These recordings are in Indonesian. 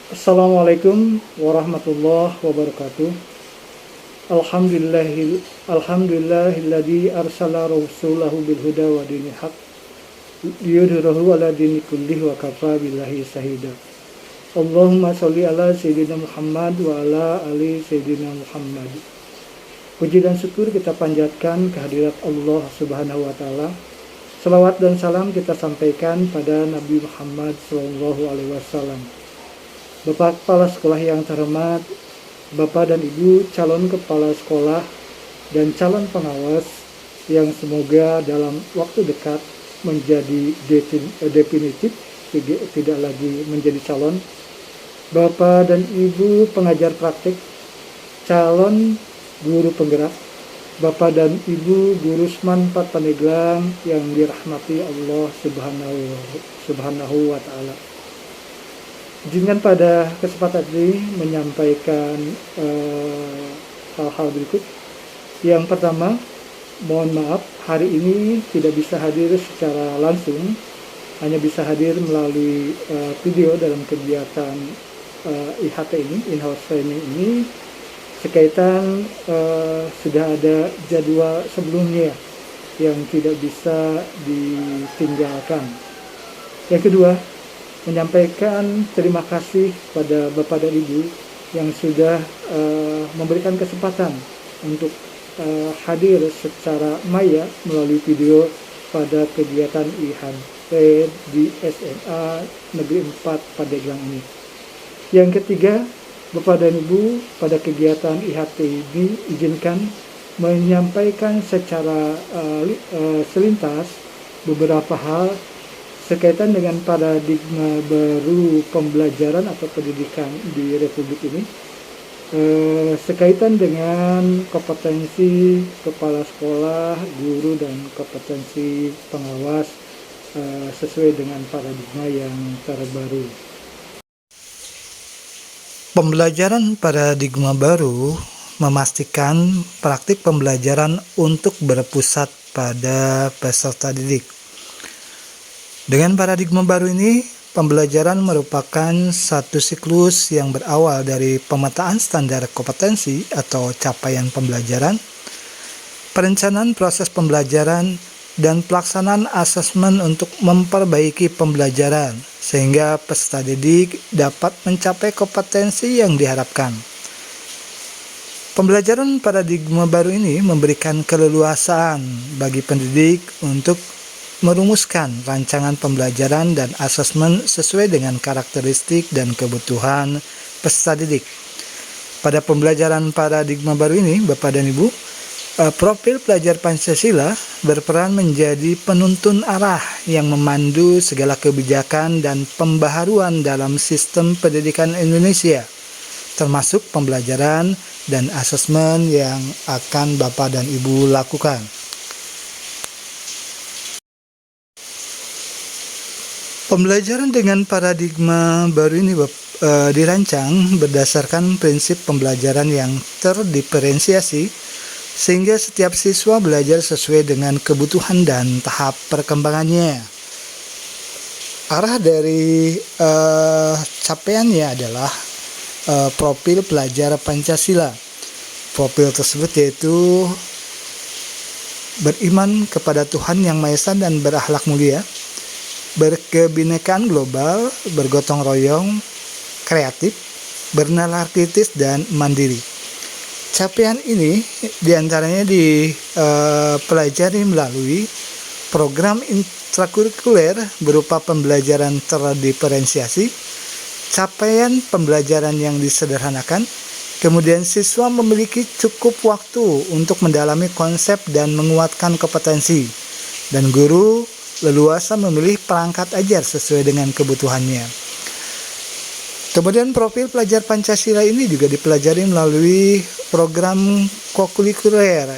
Assalamualaikum warahmatullahi wabarakatuh. Alhamdulillahilladzi arsala rasulahu bil huda wa dinil haq liyudhhirahu ala dini kullih wa kafa billahi shahida. Allahumma sholli ala sayyidina Muhammad wa ala ali sayyidina Muhammad. Puji dan syukur kita panjatkan kehadirat Allah Subhanahu wa taala. Salawat dan salam kita sampaikan pada Nabi Muhammad sallallahu alaihi wasallam. Bapak Kepala Sekolah yang terhormat, Bapak dan Ibu calon Kepala Sekolah dan calon pengawas yang semoga dalam waktu dekat menjadi definitif, tidak lagi menjadi calon. Bapak dan Ibu pengajar praktik, calon guru penggerak, Bapak dan Ibu guru SMAN 4 Pandeglang yang dirahmati Allah Subhanahu wa taala. Izinkan pada kesempatan ini menyampaikan hal-hal berikut. Yang pertama, mohon maaf hari ini tidak bisa hadir secara langsung, hanya bisa hadir melalui video dalam kegiatan IHT ini, in-house training ini. Sekaitan sudah ada jadwal sebelumnya yang tidak bisa ditinggalkan. Yang kedua, menyampaikan terima kasih pada Bapak dan Ibu yang sudah memberikan kesempatan untuk hadir secara maya melalui video pada kegiatan IHT di SMA Negeri 4 Pandeglang ini. Yang ketiga, Bapak dan Ibu pada kegiatan IHT ini izinkan menyampaikan secara selintas beberapa hal sekaitan dengan paradigma baru pembelajaran atau pendidikan di Republik ini, sekaitan dengan kompetensi kepala sekolah, guru, dan kompetensi pengawas sesuai dengan paradigma yang terbaru. Pembelajaran paradigma baru memastikan praktik pembelajaran untuk berpusat pada peserta didik. Dengan paradigma baru ini, pembelajaran merupakan satu siklus yang berawal dari pemetaan standar kompetensi atau capaian pembelajaran, perencanaan proses pembelajaran, dan pelaksanaan asesmen untuk memperbaiki pembelajaran sehingga peserta didik dapat mencapai kompetensi yang diharapkan. Pembelajaran paradigma baru ini memberikan keleluasaan bagi pendidik untuk merumuskan rancangan pembelajaran dan asesmen sesuai dengan karakteristik dan kebutuhan peserta didik. Pada pembelajaran paradigma baru ini, Bapak dan Ibu, profil pelajar Pancasila berperan menjadi penuntun arah yang memandu segala kebijakan dan pembaharuan dalam sistem pendidikan Indonesia, termasuk pembelajaran dan asesmen yang akan Bapak dan Ibu lakukan. Pembelajaran dengan paradigma baru ini dirancang berdasarkan prinsip pembelajaran yang terdiferensiasi sehingga setiap siswa belajar sesuai dengan kebutuhan dan tahap perkembangannya. Arah dari capaiannya adalah profil pelajar Pancasila. Profil tersebut yaitu beriman kepada Tuhan Yang Maha Esa dan berakhlak mulia, berkebinekaan global, bergotong royong, kreatif, bernalar kritis, dan mandiri. Capaian ini diantaranya dipelajari melalui program intrakurikuler berupa pembelajaran terdiferensiasi, capaian pembelajaran yang disederhanakan, kemudian siswa memiliki cukup waktu untuk mendalami konsep dan menguatkan kompetensi, dan guru leluasa memilih perangkat ajar sesuai dengan kebutuhannya. Kemudian profil pelajar Pancasila ini juga dipelajari melalui program kokurikuler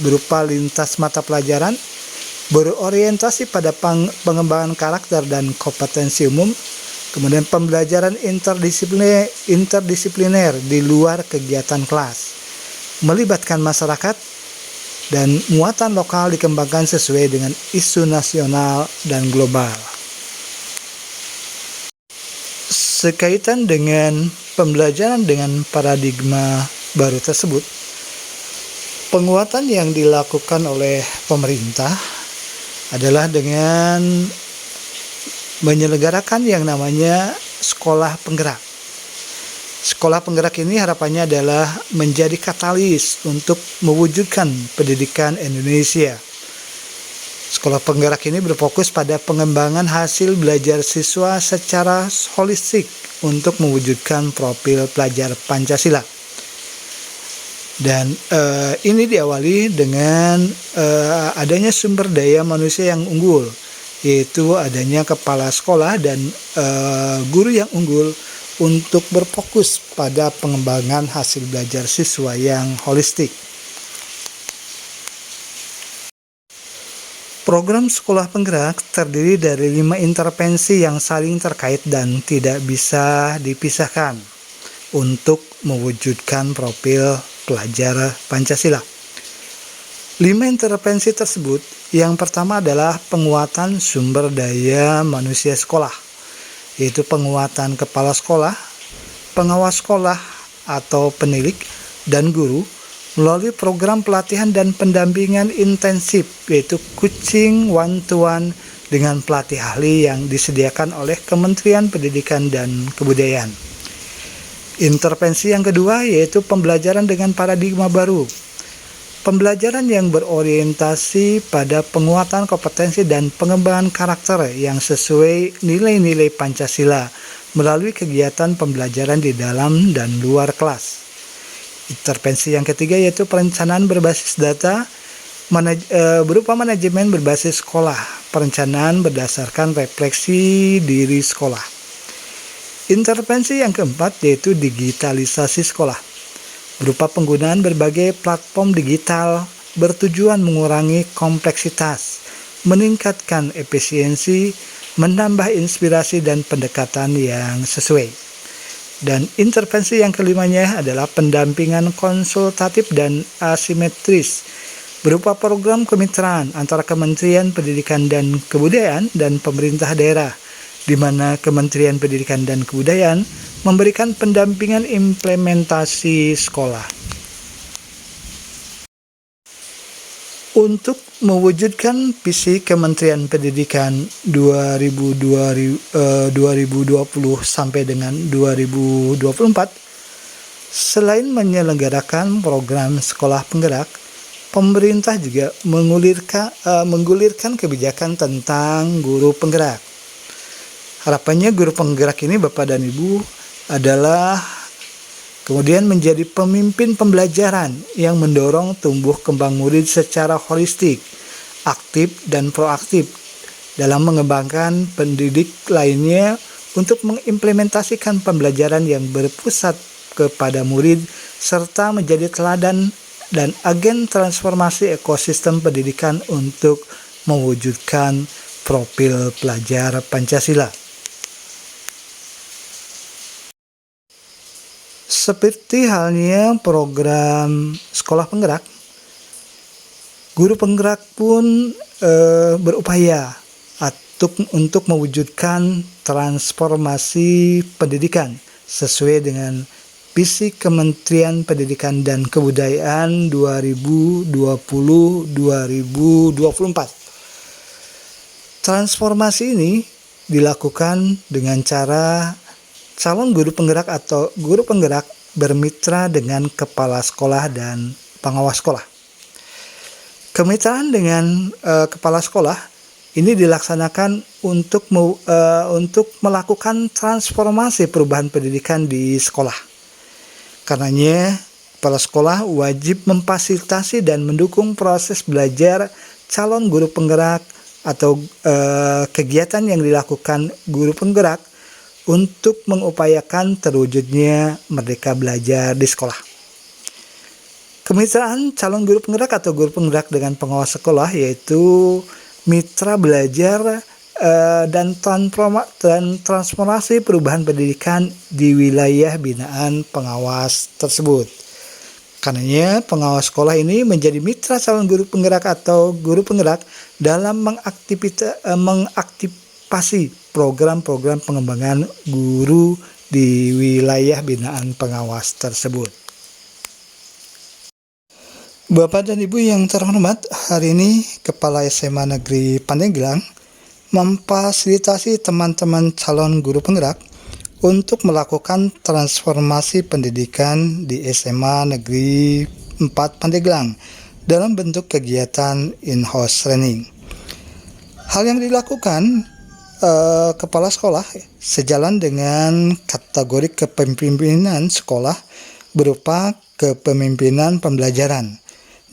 berupa lintas mata pelajaran, berorientasi pada pengembangan karakter dan kompetensi umum, kemudian pembelajaran interdisipliner di luar kegiatan kelas, melibatkan masyarakat, dan muatan lokal dikembangkan sesuai dengan isu nasional dan global. Sekaitan dengan pembelajaran dengan paradigma baru tersebut, penguatan yang dilakukan oleh pemerintah adalah dengan menyelenggarakan yang namanya sekolah penggerak. Sekolah penggerak ini harapannya adalah menjadi katalis untuk mewujudkan pendidikan Indonesia. Sekolah penggerak ini berfokus pada pengembangan hasil belajar siswa secara holistik untuk mewujudkan profil pelajar Pancasila. Dan ini diawali dengan adanya sumber daya manusia yang unggul, yaitu adanya kepala sekolah dan guru yang unggul untuk berfokus pada pengembangan hasil belajar siswa yang holistik. Program sekolah penggerak terdiri dari 5 intervensi yang saling terkait dan tidak bisa dipisahkan untuk mewujudkan profil pelajar Pancasila. 5 intervensi tersebut, yang pertama adalah penguatan sumber daya manusia sekolah, yaitu penguatan kepala sekolah, pengawas sekolah atau penilik, dan guru melalui program pelatihan dan pendampingan intensif, yaitu coaching one-to-one dengan pelatih ahli yang disediakan oleh Kementerian Pendidikan dan Kebudayaan. Intervensi yang kedua yaitu pembelajaran dengan paradigma baru. Pembelajaran yang berorientasi pada penguatan kompetensi dan pengembangan karakter yang sesuai nilai-nilai Pancasila melalui kegiatan pembelajaran di dalam dan luar kelas. Intervensi yang ketiga yaitu perencanaan berbasis data berupa manajemen berbasis sekolah, perencanaan berdasarkan refleksi diri sekolah. Intervensi yang keempat yaitu digitalisasi sekolah, berupa penggunaan berbagai platform digital bertujuan mengurangi kompleksitas, meningkatkan efisiensi, menambah inspirasi dan pendekatan yang sesuai. Dan intervensi yang kelimanya adalah pendampingan konsultatif dan asimetris, berupa program kemitraan antara Kementerian Pendidikan dan Kebudayaan dan pemerintah daerah, di mana Kementerian Pendidikan dan Kebudayaan memberikan pendampingan implementasi sekolah. Untuk mewujudkan visi Kementerian Pendidikan 2020 sampai dengan 2024, selain menyelenggarakan program sekolah penggerak, pemerintah juga menggulirkan kebijakan tentang guru penggerak. Harapannya guru penggerak ini, Bapak dan Ibu, adalah kemudian menjadi pemimpin pembelajaran yang mendorong tumbuh kembang murid secara holistik, aktif dan proaktif dalam mengembangkan pendidik lainnya untuk mengimplementasikan pembelajaran yang berpusat kepada murid serta menjadi teladan dan agen transformasi ekosistem pendidikan untuk mewujudkan profil pelajar Pancasila. Seperti halnya program sekolah penggerak, guru penggerak pun berupaya untuk mewujudkan transformasi pendidikan sesuai dengan visi Kementerian Pendidikan dan Kebudayaan 2020-2024. Transformasi ini dilakukan dengan cara calon guru penggerak atau guru penggerak bermitra dengan kepala sekolah dan pengawas sekolah. Kemitraan dengan kepala sekolah ini dilaksanakan untuk melakukan transformasi perubahan pendidikan di sekolah. Karenanya, kepala sekolah wajib memfasilitasi dan mendukung proses belajar calon guru penggerak atau kegiatan yang dilakukan guru penggerak untuk mengupayakan terwujudnya merdeka belajar di sekolah. Kemitraan calon guru penggerak atau guru penggerak dengan pengawas sekolah yaitu mitra belajar dan transformasi perubahan pendidikan di wilayah binaan pengawas tersebut. Karenanya pengawas sekolah ini menjadi mitra calon guru penggerak atau guru penggerak dalam mengantisipasi program-program pengembangan guru di wilayah binaan pengawas tersebut. Bapak dan Ibu yang terhormat, hari ini Kepala SMA Negeri Pandeglang memfasilitasi teman-teman calon guru penggerak untuk melakukan transformasi pendidikan di SMA Negeri 4 Pandeglang dalam bentuk kegiatan in-house training. Hal yang dilakukan kepala sekolah sejalan dengan kategori kepemimpinan sekolah berupa kepemimpinan pembelajaran,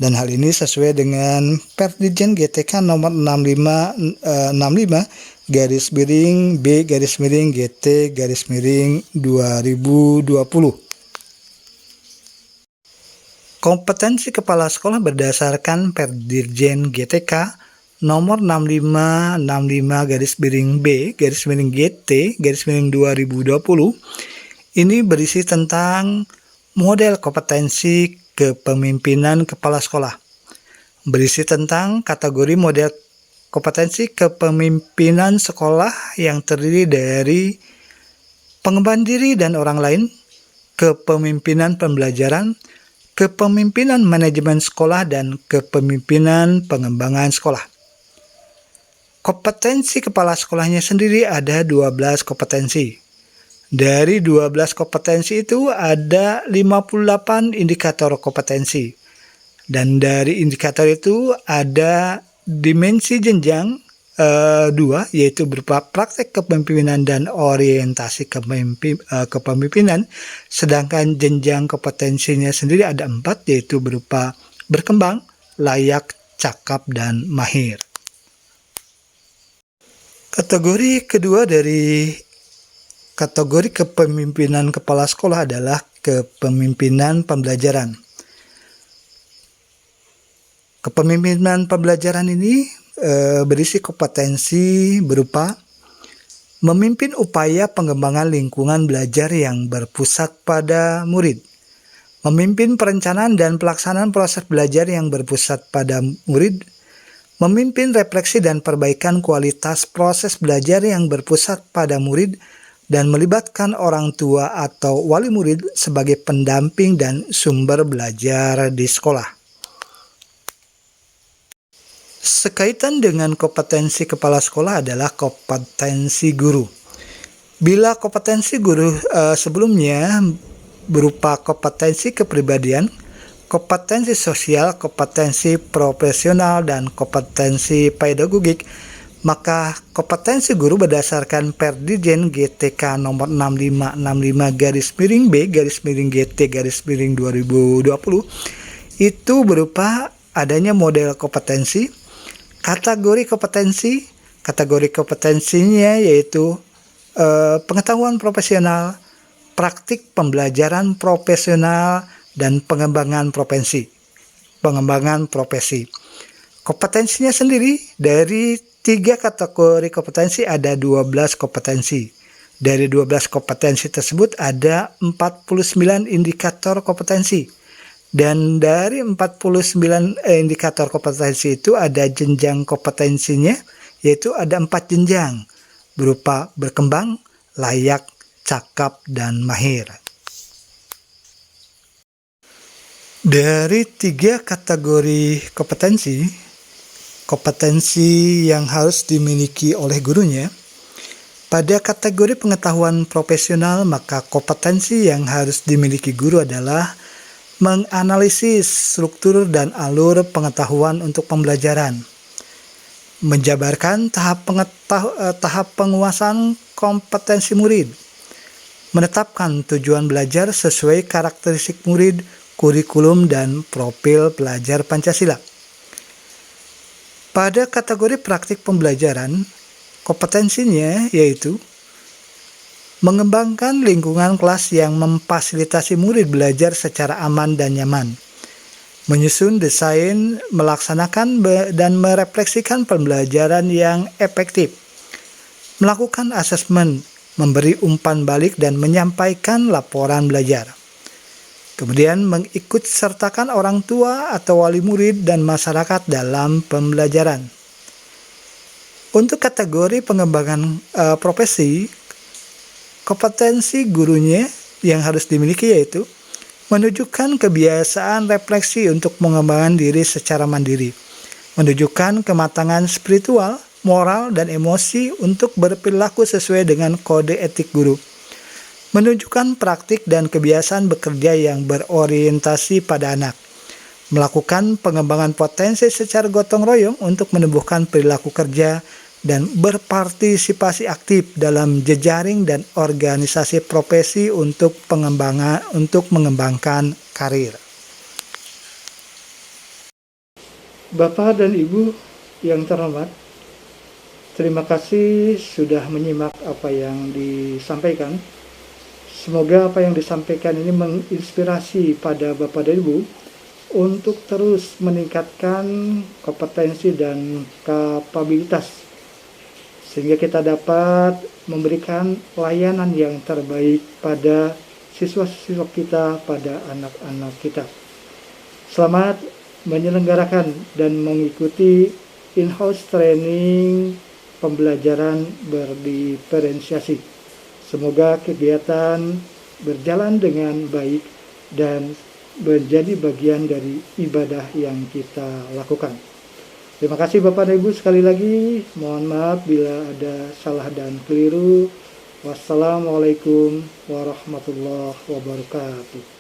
dan hal ini sesuai dengan Perdijen GTK nomor 65B-B-GT-2020. Kompetensi kepala sekolah berdasarkan Perdirjen GTK nomor 65-B-B-GT-2020 ini berisi tentang model kompetensi kepemimpinan kepala sekolah, berisi tentang kategori model kompetensi kepemimpinan sekolah yang terdiri dari pengembangan diri dan orang lain, kepemimpinan pembelajaran, kepemimpinan manajemen sekolah, dan kepemimpinan pengembangan sekolah. Kompetensi kepala sekolahnya sendiri ada 12 kompetensi. Dari 12 kompetensi itu ada 58 indikator kompetensi. Dan dari indikator itu ada dimensi jenjang 2, yaitu berupa praktek kepemimpinan dan orientasi kepemimpinan. Sedangkan jenjang kompetensinya sendiri ada 4, yaitu berupa berkembang, layak, cakap, dan mahir. Kategori kedua dari kategori kepemimpinan kepala sekolah adalah kepemimpinan pembelajaran. Kepemimpinan pembelajaran ini berisi kompetensi berupa memimpin upaya pengembangan lingkungan belajar yang berpusat pada murid, memimpin perencanaan dan pelaksanaan proses belajar yang berpusat pada murid, memimpin refleksi dan perbaikan kualitas proses belajar yang berpusat pada murid, dan melibatkan orang tua atau wali murid sebagai pendamping dan sumber belajar di sekolah. Sekaitan dengan kompetensi kepala sekolah adalah kompetensi guru. Bila kompetensi guru sebelumnya berupa kompetensi kepribadian, kompetensi sosial, kompetensi profesional, dan kompetensi pedagogik, maka kompetensi guru berdasarkan Perdijen GTK nomor 65-B-GT-2020 itu berupa adanya model kompetensi, kategori kompetensi. Kategori kompetensinya yaitu pengetahuan profesional, praktik pembelajaran profesional, dan pengembangan profesi. Kompetensinya sendiri dari 3 kategori kompetensi ada 12 kompetensi. Dari 12 kompetensi tersebut ada 49 indikator kompetensi. Dan dari 49 indikator kompetensi itu ada jenjang kompetensinya, yaitu ada 4 jenjang berupa berkembang, layak, cakap, dan mahir. Dari 3 kategori kompetensi yang harus dimiliki oleh gurunya, pada kategori pengetahuan profesional, maka kompetensi yang harus dimiliki guru adalah menganalisis struktur dan alur pengetahuan untuk pembelajaran, menjabarkan tahap penguasaan kompetensi murid, menetapkan tujuan belajar sesuai karakteristik murid, kurikulum, dan profil pelajar Pancasila. Pada kategori praktik pembelajaran, kompetensinya yaitu mengembangkan lingkungan kelas yang memfasilitasi murid belajar secara aman dan nyaman, menyusun desain, melaksanakan dan merefleksikan pembelajaran yang efektif, melakukan asesmen, memberi umpan balik, dan menyampaikan laporan belajar. Kemudian mengikut sertakan orang tua atau wali murid dan masyarakat dalam pembelajaran. Untuk kategori pengembangan profesi, kompetensi gurunya yang harus dimiliki yaitu menunjukkan kebiasaan refleksi untuk mengembangkan diri secara mandiri, menunjukkan kematangan spiritual, moral, dan emosi untuk berperilaku sesuai dengan kode etik guru, menunjukkan praktik dan kebiasaan bekerja yang berorientasi pada anak, melakukan pengembangan potensi secara gotong royong untuk menumbuhkan perilaku kerja, dan berpartisipasi aktif dalam jejaring dan organisasi profesi untuk mengembangkan karir. Bapak dan Ibu yang terhormat, terima kasih sudah menyimak apa yang disampaikan. Semoga apa yang disampaikan ini menginspirasi pada Bapak dan Ibu untuk terus meningkatkan kompetensi dan kapabilitas, sehingga kita dapat memberikan layanan yang terbaik pada siswa-siswa kita, pada anak-anak kita. Selamat menyelenggarakan dan mengikuti in-house training pembelajaran berdiferensiasi. Semoga kegiatan berjalan dengan baik dan menjadi bagian dari ibadah yang kita lakukan. Terima kasih Bapak dan Ibu sekali lagi. Mohon maaf bila ada salah dan keliru. Wassalamualaikum warahmatullahi wabarakatuh.